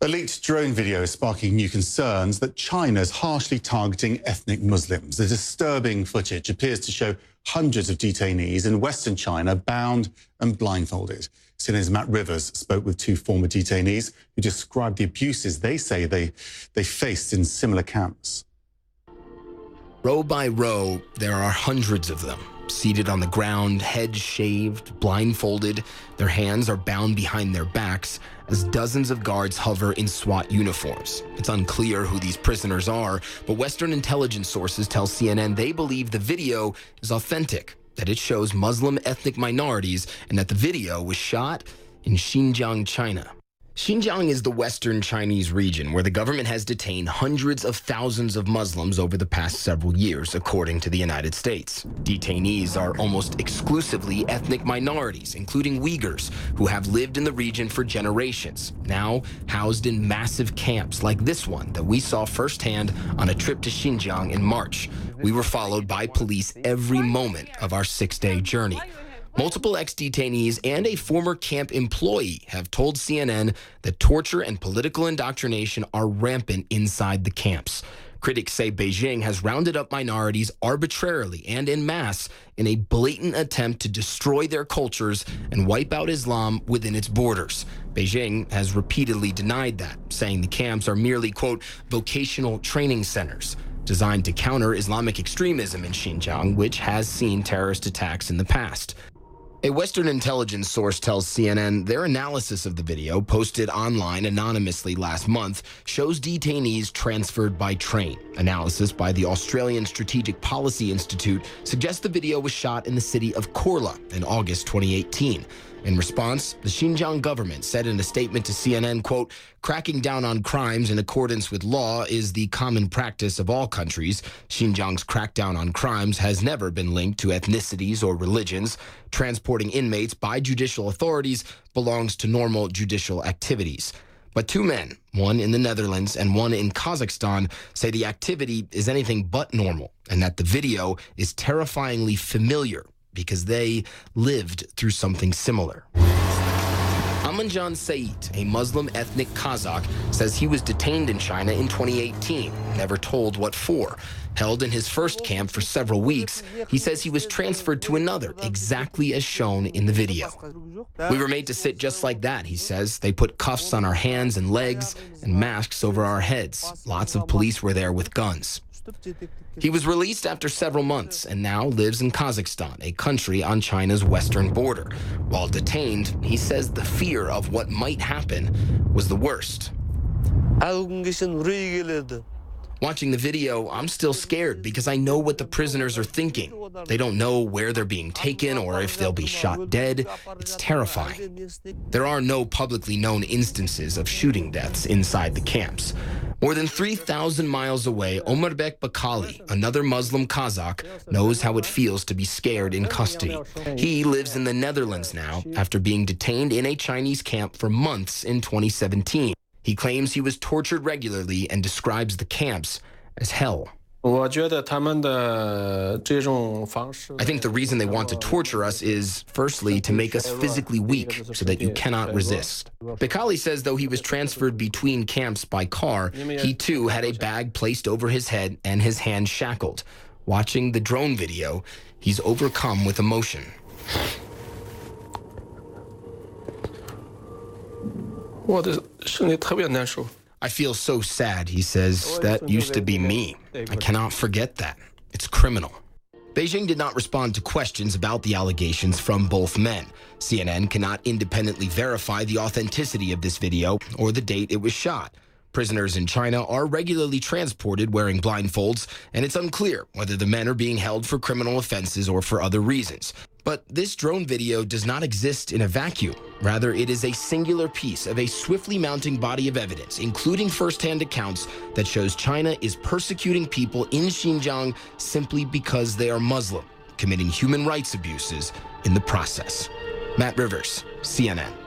A leaked drone video is sparking new concerns that China's harshly targeting ethnic Muslims. The disturbing footage appears to show hundreds of detainees in Western China bound and blindfolded. CNN's Matt Rivers spoke with two former detainees who described the abuses they say they faced in similar camps. Row by row, there are hundreds of them, seated on the ground, heads shaved, blindfolded. Their hands are bound behind their backs as dozens of guards hover in SWAT uniforms. It's unclear who these prisoners are, but Western intelligence sources tell CNN they believe the video is authentic, that it shows Muslim ethnic minorities, and that the video was shot in Xinjiang, China. Xinjiang is the western Chinese region where the government has detained hundreds of thousands of Muslims over the past several years, according to the United States. Detainees are almost exclusively ethnic minorities, including Uyghurs, who have lived in the region for generations, now housed in massive camps like this one that we saw firsthand on a trip to Xinjiang in March. We were followed by police every moment of our 6-day journey. Multiple ex-detainees and a former camp employee have told CNN that torture and political indoctrination are rampant inside the camps. Critics say Beijing has rounded up minorities arbitrarily and en masse in a blatant attempt to destroy their cultures and wipe out Islam within its borders. Beijing has repeatedly denied that, saying the camps are merely, quote, vocational training centers designed to counter Islamic extremism in Xinjiang, which has seen terrorist attacks in the past. A Western intelligence source tells CNN their analysis of the video, posted online anonymously last month, shows detainees transferred by train. Analysis by the Australian Strategic Policy Institute suggests the video was shot in the city of Korla in August 2018. In response, the Xinjiang government said in a statement to CNN, quote, cracking down on crimes in accordance with law is the common practice of all countries. Xinjiang's crackdown on crimes has never been linked to ethnicities or religions. Transporting inmates by judicial authorities belongs to normal judicial activities. But two men, one in the Netherlands and one in Kazakhstan, say the activity is anything but normal and that the video is terrifyingly familiar because they lived through something similar. Amanjan Said, a Muslim ethnic Kazakh, says he was detained in China in 2018, never told what for. Held in his first camp for several weeks, he says he was transferred to another, exactly as shown in the video. We were made to sit just like that, he says. They put cuffs on our hands and legs and masks over our heads. Lots of police were there with guns. He was released after several months and now lives in Kazakhstan, a country on China's western border. While detained, he says the fear of what might happen was the worst. Watching the video, I'm still scared because I know what the prisoners are thinking. They don't know where they're being taken or if they'll be shot dead. It's terrifying. There are no publicly known instances of shooting deaths inside the camps. More than 3,000 miles away, Omarbek Bakali, another Muslim Kazakh, knows how it feels to be scared in custody. He lives in the Netherlands now after being detained in a Chinese camp for months in 2017. He claims he was tortured regularly and describes the camps as hell. I think the reason they want to torture us is, firstly, to make us physically weak so that you cannot resist. Bakali says though he was transferred between camps by car, he too had a bag placed over his head and his hands shackled. Watching the drone video, he's overcome with emotion. I feel so sad, he says. That used to be me. I cannot forget that. It's criminal. Beijing did not respond to questions about the allegations from both men. CNN cannot independently verify the authenticity of this video or the date it was shot. Prisoners in China are regularly transported wearing blindfolds, and it's unclear whether the men are being held for criminal offenses or for other reasons. But this drone video does not exist in a vacuum. Rather, it is a singular piece of a swiftly mounting body of evidence, including firsthand accounts that shows China is persecuting people in Xinjiang simply because they are Muslim, committing human rights abuses in the process. Matt Rivers, CNN.